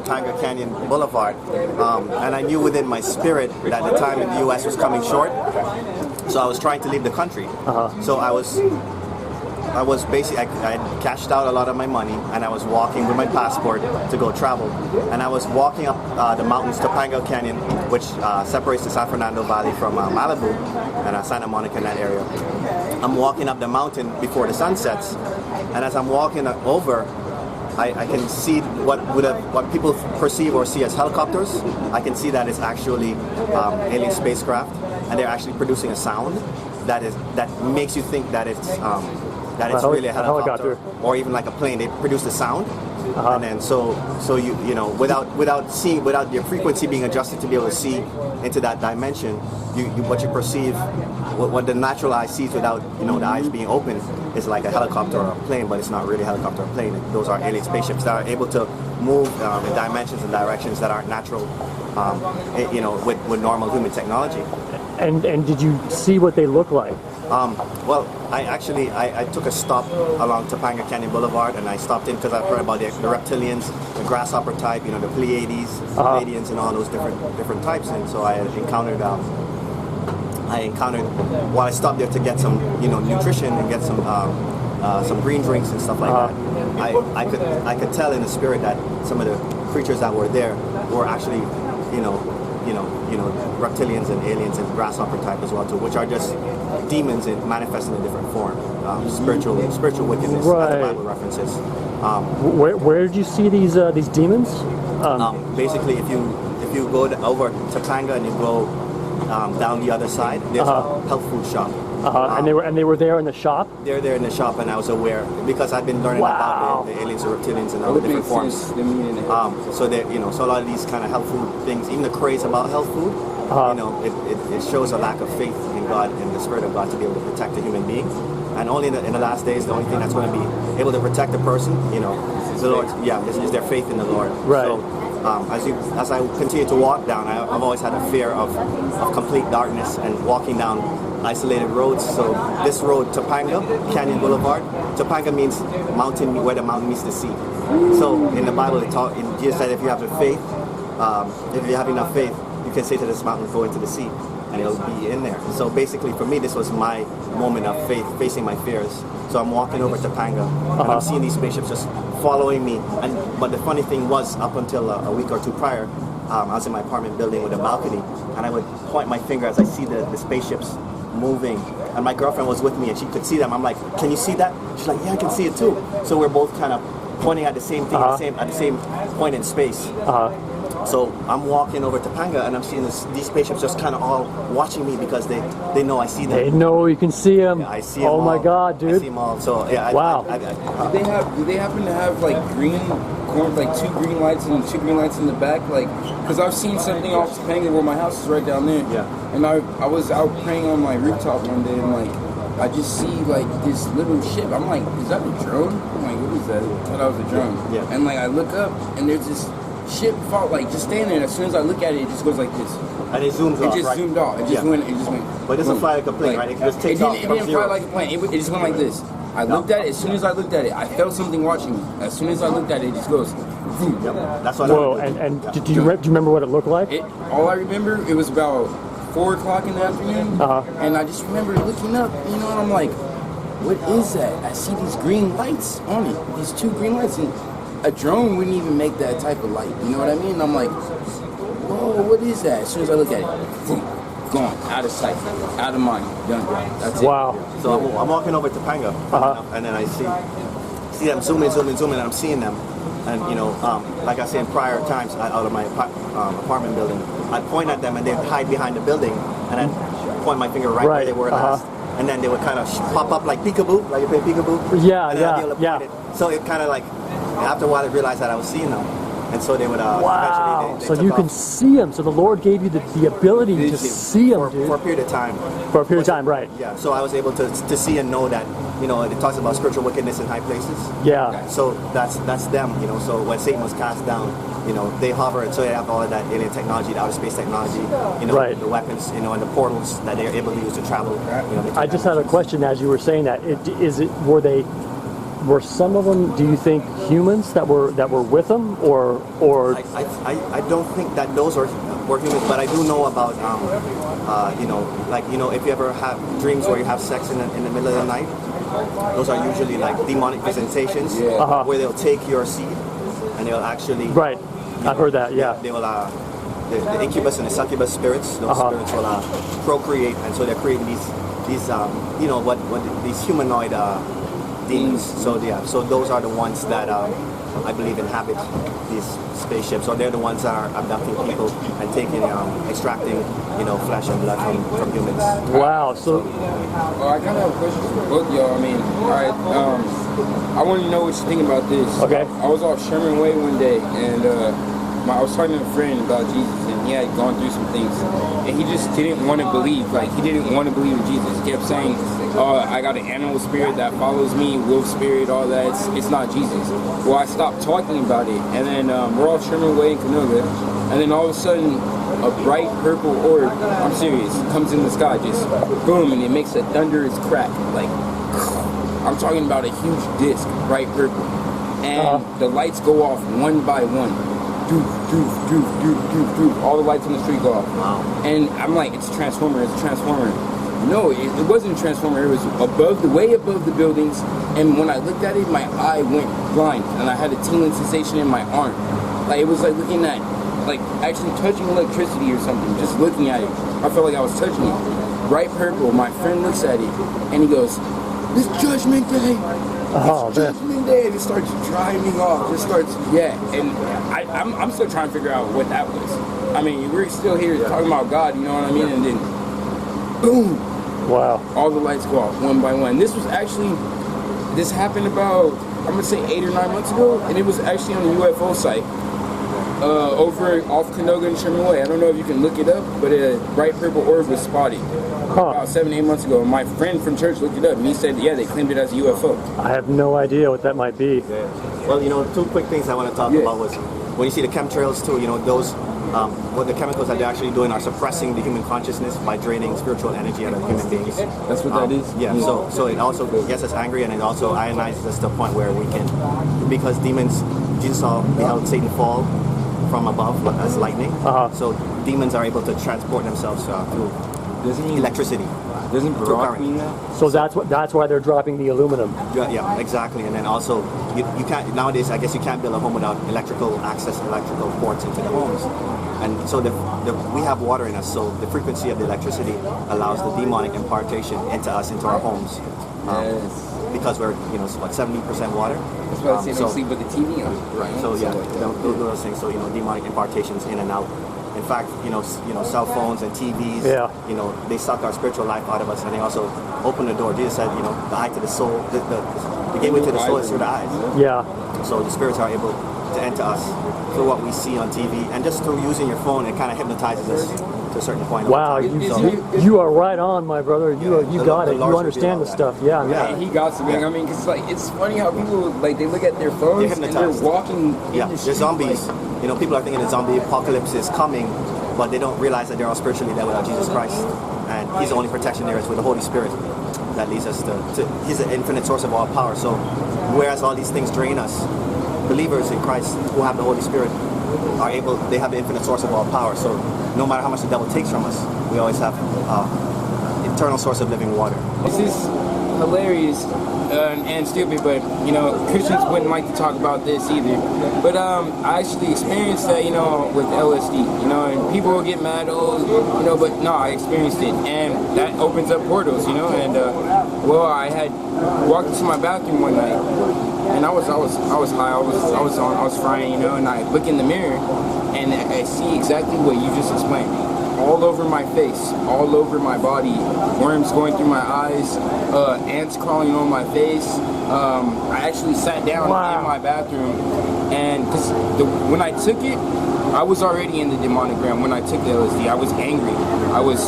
Topanga Canyon Boulevard, and I knew within my spirit that the time in the U.S. was coming short, so I was trying to leave the country. So I was basically, I had cashed out a lot of my money, and I was walking with my passport to go travel. And I was walking up the mountains, Topanga Canyon, which separates the San Fernando Valley from Malibu and Santa Monica in that area. I'm walking up the mountain before the sun sets, and as I'm walking over, I can see what people perceive or see as helicopters. I can see that it's actually alien spacecraft, and they're actually producing a sound that makes you think that it's really a helicopter or even like a plane. They produce the sound, and then so you know without your frequency being adjusted to be able to see into that dimension, what you perceive, what the natural eye sees without the eyes being open is like a helicopter or a plane, but it's not really a helicopter or a plane. Those are alien spaceships that are able to move in dimensions and directions that aren't natural, with normal human technology. And did you see what they look like? Well, I took a stop along Topanga Canyon Boulevard, and I stopped in because I've heard about the reptilians, the grasshopper type, the Pleiades, Pleiadians, and all those different types. And so I encountered while I stopped there to get some nutrition and get some green drinks and stuff like that. I could tell in the spirit that some of the creatures that were there were actually reptilians and aliens and grasshopper type as well too, which are just demons manifesting in a different form, spiritual wickedness, as the Bible references. Where did you see these demons? Basically, if you go over Topanga and you go down the other side, there's a health food shop. And they were there in the shop? They're there in the shop, and I was aware because I've been learning about the aliens and reptilians and all the different forms. So a lot of these kind of health food things, even the craze about health food, it shows a lack of faith in God and the Spirit of God to be able to protect a human being. And only in the last days, the only thing that's going to be able to protect a person, the Lord, is their faith in the Lord. Right. So as I continue to walk down, I've always had a fear of complete darkness and walking down isolated roads. So this road, Topanga Canyon Boulevard, Topanga means mountain, where the mountain meets the sea. So in the Bible, Jesus said if you have the faith, if you have enough faith, you can say to this mountain, go into the sea, and it'll be in there. So basically for me, this was my moment of faith, facing my fears. So I'm walking over Topanga, and I'm seeing these spaceships just following me. But the funny thing was, up until a week or two prior, I was in my apartment building with a balcony, and I would point my finger as I see the spaceships moving, and my girlfriend was with me and she could see them. I'm like, can you see that? She's like, yeah, I can see it too. So we're both kind of pointing at the same thing at the same point in space. So I'm walking over Topanga, and I'm seeing these spaceships just kind of all watching me because they know I see them. They know you can see them. Yeah, I see them. Oh my God, dude! I see them all. So yeah. Wow. Do they happen to have like two green lights and two green lights in the back? Like, because I've seen something off Topanga where my house is right down there. Yeah. And I was out praying on my rooftop one day, and like I just see like this little ship. I'm like, is that a drone? I'm like, what is that? I thought that was a drone. Yeah. And like I look up, and there's this ship just standing there, and as soon as I look at it, it just goes like this. And it zooms off, right? Zoomed off. It just went. But it doesn't fly like a plane, right? It just takes off from It didn't fly like a plane. It just went like this. I looked at it. As soon as I looked at it, I felt something watching me. As soon as I looked at it, it just goes. Yep. That's what. Whoa! And do you remember what it looked like? All I remember, it was about 4 o'clock in the afternoon, and I just remember looking up, and I'm like, what is that? I see these green lights on it. These two green lights, and a drone wouldn't even make that type of light. You know what I mean? I'm like, whoa, what is that? As soon as I look at it, boom, gone, out of sight, out of mind, done. That's it. Wow. So I'm walking over Topanga, and then I see them zooming, and I'm seeing them. And like I said in prior times, out of my apartment building, I'd point at them and they'd hide behind the building, and I'd point my finger right where they were last. And then they would kind of pop up like peekaboo, like you play peekaboo. Yeah. So it kind of like, after a while I realized that I was seeing them. And so they would wow. eventually So you can see them. So the Lord gave you the ability to see them, dude. For a period of time. For a period of time, right. Yeah. So I was able to see and know that, it talks about spiritual wickedness in high places. Yeah. So that's them, So when Satan was cast down, they hover, and so they have all of that alien technology, the outer space technology, right. The weapons, and the portals that they're able to use to travel. I just had a question as you were saying that. Were they were some of them, do you think, humans that were with them, or I don't think that those were humans, but I do know about if you ever have dreams where you have sex in the middle of the night, those are usually like demonic visitations where they'll take your seed and they'll actually I've heard that. They will the incubus and the succubus spirits, those spirits will procreate, and so they're creating these these humanoid demons. So those are the ones that I believe inhabit these spaceships. So they're the ones that are abducting people and taking, extracting, flesh and blood from humans. Wow. So. I kind of have a question for both y'all. I mean, all right. I want to know what you think about this. Okay. I was off Sherman Way one day, and I was talking to a friend about Jesus, and he had gone through some things, and he just didn't want to believe. Like, he didn't want to believe in Jesus. He kept saying, I got an animal spirit that follows me, wolf spirit, all that. It's not Jesus. Well, I stopped talking about it, and then we're off Sherman Way in Canoga, and then all of a sudden, a bright purple orb, I'm serious, comes in the sky, just boom, and it makes a thunderous crack. Like, I'm talking about a huge disc, bright purple. And the lights go off one by one. Doof, doof, doof, doof, doof, doof. All the lights on the street go off. Wow. And I'm like, it's a transformer, it's a transformer. No, it wasn't a transformer, it was way above the buildings. And when I looked at it, my eye went blind. And I had a tingling sensation in my arm. Like, it was like looking at, like actually touching electricity or something. Just looking at it, I felt like I was touching it. Bright purple, my friend looks at it, and he goes, "It's Judgment Day. It's Judgment Day." And it starts driving off. It starts, and I'm still trying to figure out what that was. I mean, we're still here talking about God, you know what I mean? And then, boom. Wow. All the lights go off one by one. This happened about, I'm going to say 8 or 9 months ago, and it was actually on the UFO site. Over off Canoga and Sherman Way. I don't know if you can look it up, but a bright purple orb was spotted about 7 or 8 months ago. My friend from church looked it up, and he said, they claimed it as a UFO. I have no idea what that might be. Yeah. Well, 2 quick things I want to talk about was when you see the chemtrails too. Those what the chemicals that they're actually doing are suppressing the human consciousness by draining spiritual energy out of human beings. That's what that is. Yeah. So it also gets us angry, and it also ionizes us to the point where we can, because demons, Jesus beheld Satan fall from above as lightning. So demons are able to transport themselves through electricity. Doesn't Barack mean that? So that's why they're dropping the aluminum. Yeah, exactly. And then also you can't nowadays. I guess you can't build a home without electrical ports into the homes. And so we have water in us. So the frequency of the electricity allows the demonic impartation into our homes. Because we're 70% water. That's why I say don't sleep with the TV on. Right. So don't do those things. So demonic impartations in and out. In fact, cell phones and TVs. They suck our spiritual life out of us, and they also open the door. Jesus said, the eye to the soul, the gateway to the soul is through the eyes. Yeah. So the spirits are able to enter us through what we see on TV, and just through using your phone, it kind of hypnotizes us to a certain point. Wow, you are right on, my brother. You got it. You understand the stuff. Yeah. He got something. I mean, cause it's funny how people they look at their phones and they're walking. They're zombies. People are thinking the zombie apocalypse is coming, but they don't realize that they're all spiritually dead without Jesus Christ, and He's the only protection there is with the Holy Spirit that leads us to He's the infinite source of all power. So, whereas all these things drain us, believers in Christ who have the Holy Spirit they have the infinite source of all power. So no matter how much the devil takes from us, we always have eternal source of living water. This is hilarious and stupid, but Christians wouldn't like to talk about this either. But I actually experienced that, with LSD, and people will get mad, but no, I experienced it, and that opens up portals, and I had walked into my bathroom one night, and I was high, I was frying, and I look in the mirror, and I see exactly what you just explained. All over my face, all over my body, worms going through my eyes, ants crawling on my face. I actually sat down in my bathroom, and when I took it, I was already in the demonic realm. When I took the LSD, I was angry, I was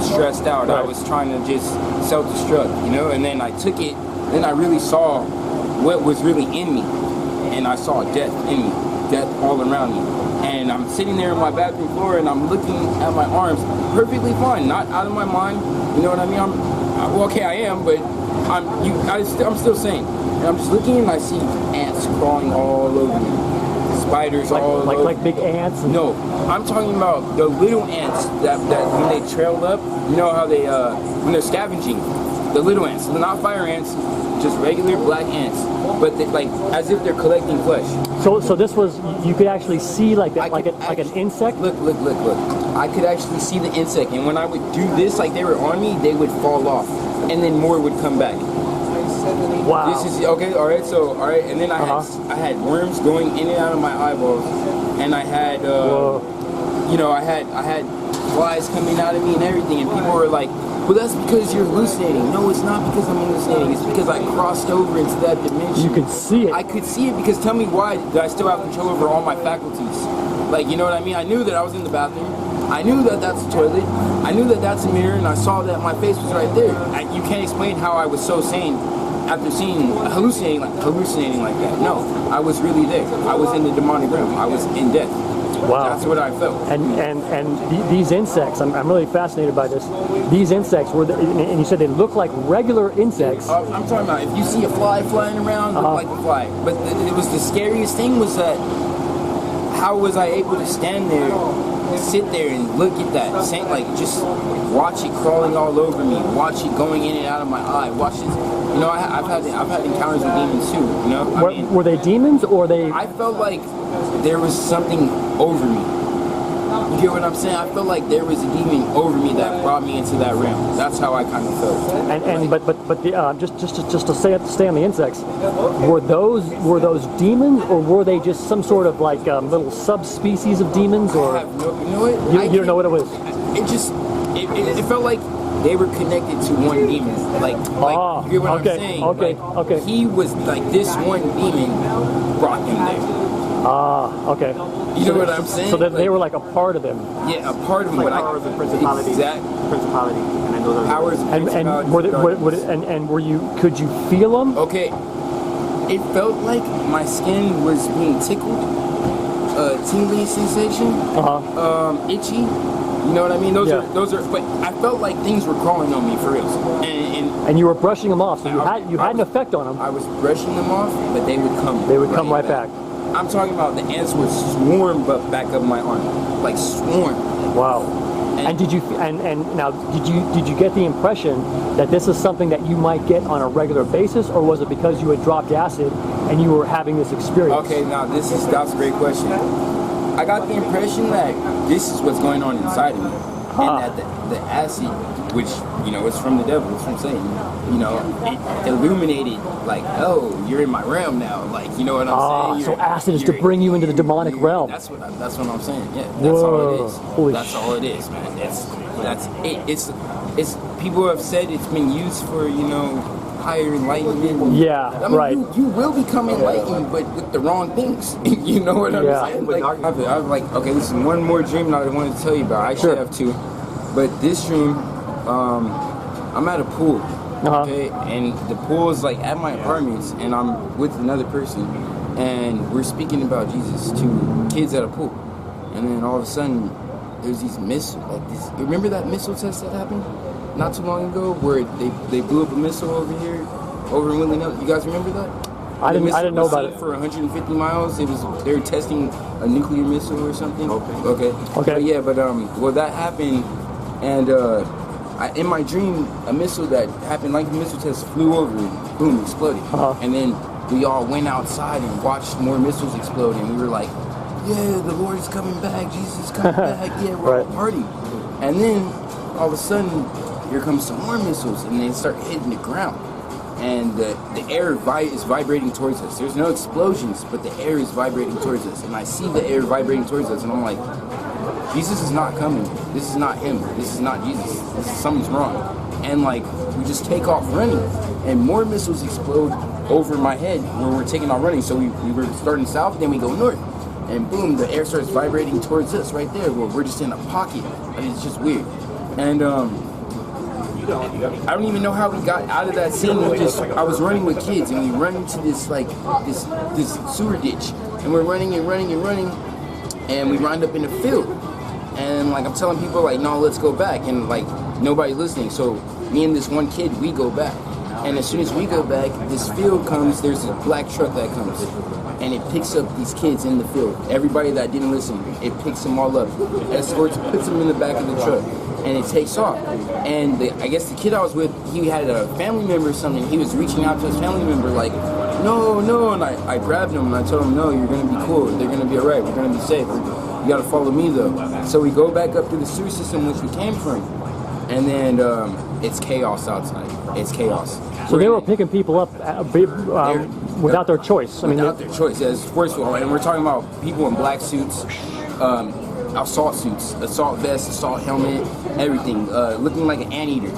stressed out, I was trying to just self-destruct, and then I took it, then I really saw what was really in me, and I saw death in me, death all around me. And I'm sitting there on my bathroom floor, and I'm looking at my arms, perfectly fine, not out of my mind. You know what I mean? I am, but I'm still sane. And I'm just looking and I see ants crawling all over me. Spiders all over. Like big ants? No, I'm talking about the little ants that when they trail up, you know how they, when they're scavenging, the little ants, not fire ants, just regular black ants, but they, like as if they're collecting flesh. So this was, you could actually see like that, like an insect? Look. I could actually see the insect, and when I would do this, like they were on me, they would fall off, and then more would come back. Wow. This is okay. All right. So and then I had worms going in and out of my eyeballs, and I had I had flies coming out of me and everything, and people were like, "Well, that's because you're hallucinating." No, it's not because I'm hallucinating. It's because I crossed over into that dimension. You could see it. I could see it because tell me why did I still have control over all my faculties? Like, you know what I mean? I knew that I was in the bathroom. I knew that that's a toilet. I knew that that's a mirror, and I saw that my face was right there. You can't explain how I was so sane after seeing hallucinating like that. No, I was really there. I was in the demonic realm. I was in death. Wow. That's what I felt. And these insects, I'm really fascinated by this. These insects and you said they look like regular insects. I'm talking about if you see a fly flying around, look like a fly. But it was the scariest thing was that how was I able to stand there, sit there and look at that, like just watch it crawling all over me, watch it going in and out of my eye, watch it. You know, I've had encounters with demons too. You know, were they demons or they? I felt like there was something over me. You get what I'm saying? I felt like there was a demon over me that brought me into that realm. That's how I kind of felt. But just to stay on the insects, were those demons or were they just some sort of like little subspecies of demons? Or I have no, you know what? You don't know what it was. It felt like they were connected to one demon. Like you get what I'm saying? Okay. He was like this one demon brought him there. Okay. You know what I'm saying? So that they were like a part of them. Yeah, a part of them. Like powers and principalities. Principality. And then those are powers and were you? Could you feel them? Okay. It felt like my skin was being tickled. Tingling sensation. Itchy. You know what I mean? Those are. But I felt like things were crawling on me for real. And you were brushing them off, so you had an effect on them. I was brushing them off, but they would come. They would come right back. I'm talking about the ants would swarm back up my arm, like swarm. Wow. And did you now did you get the impression that this is something that you might get on a regular basis, or was it because you had dropped acid and you were having this experience? Okay, now that's a great question. I got the impression that this is what's going on inside of me, and that the acid, which it's from the devil, it's from Satan. It illuminated like, oh, you're in my realm now. Like, you know what I'm saying? So acid is to bring you into the demonic realm. That's what I'm saying. Yeah, that's Whoa. all it is. Holy that's all it is, man. That's it. It's people have said it's been used for higher enlightenment. Yeah, I mean, right. You will become enlightened, but with the wrong things. You know what I'm saying? Like, I was like, okay, this is one more dream that I wanted to tell you about. I actually have two, but this dream, I'm at a pool. Okay, and the pool is like at my apartments, and I'm with another person, and we're speaking about Jesus to kids at a pool, and then all of a sudden, there's these missiles, like this. Remember that missile test that happened not too long ago, where they blew up a missile over here, over in Willie Nelson? You guys remember that? I didn't know about it. For 150 miles, they were testing a nuclear missile or something. Okay. But yeah, well, that happened, and in my dream, a missile that happened like a missile test flew over and boom, exploded. And then we all went outside and watched more missiles explode, and we were like, yeah, the Lord is coming back, Jesus is coming back, yeah, we're all partying. And then all of a sudden, here comes some more missiles, and they start hitting the ground. And the air is vibrating towards us. There's no explosions, but the air is vibrating towards us. And I see the air vibrating towards us, and I'm like, Jesus is not coming. This is not him. This is not Jesus. Something's wrong. And like, we just take off running, and more missiles explode over my head where we're taking off running. So we were starting south, then we go north, and boom, the air starts vibrating towards us right there where we're just in a pocket. And it's just weird. And I don't even know how we got out of that scene. I was running with kids, and we run into this sewer ditch, and we're running and running and running, and we wind up in a field. And like, I'm telling people like, no, let's go back, and like nobody's listening. So me and this one kid, we go back. And as soon as we go back, this field comes, there's a black truck that comes. And it picks up these kids in the field. Everybody that didn't listen, it picks them all up, escorts, puts them in the back of the truck, and it takes off. And I guess the kid I was with, he had a family member or something. He was reaching out to his family member like, no, and I grabbed him and I told him, no, you're gonna be cool. They're gonna be all right. We're gonna be safe. You gotta follow me though. So we go back up to the sewer system which we came from, and then it's chaos outside. It's chaos. So they were picking people up without their choice. Without their choice. Yes, first of all, and we're talking about people in black suits, assault suits, assault vest, assault helmet, everything, looking like an anteater,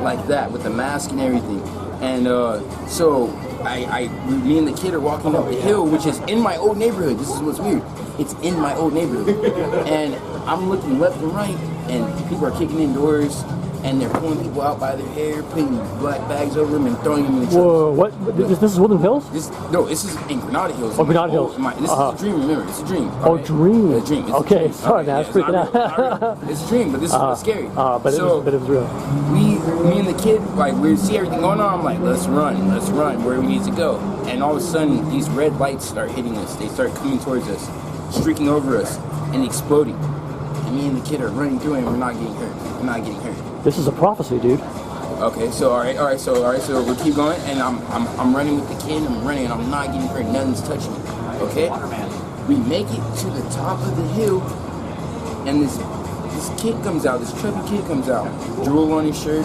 like that, with a mask and everything. And so me and the kid are walking up the hill, which is in my old neighborhood. This is what's weird. It's in my old neighborhood, and I'm looking left and right, and people are kicking in doors. And they're pulling people out by their hair, putting black bags over them, and throwing them in the truck. Whoa, what? This is Woodland Hills? This is in Granada Hills. Oh, Granada Hills. This is a dream, remember. It's a dream. Oh, dream. It's a dream. It's okay, a dream. Sorry, man. I was freaking out. It's a dream, but this is what's scary. But it was real. Me and the kid, like, we see everything going on. I'm like, let's run, where we need to go. And all of a sudden, these red lights start hitting us. They start coming towards us, streaking over us, and exploding. And me and the kid are running through it, and we're not getting hurt. This is a prophecy, dude. Okay, so all right, so we keep going, and I'm running with the kid, and I'm not getting hurt, nothing's touching me. Okay, we make it to the top of the hill, and this kid comes out, this chubby kid comes out, drool on his shirt,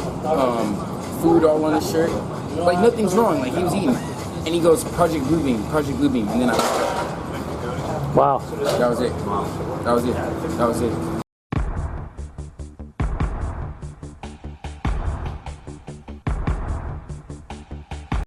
food all on his shirt, like nothing's wrong, like he was eating, and he goes, Project Bluebeam, and then I. Wow. That was it.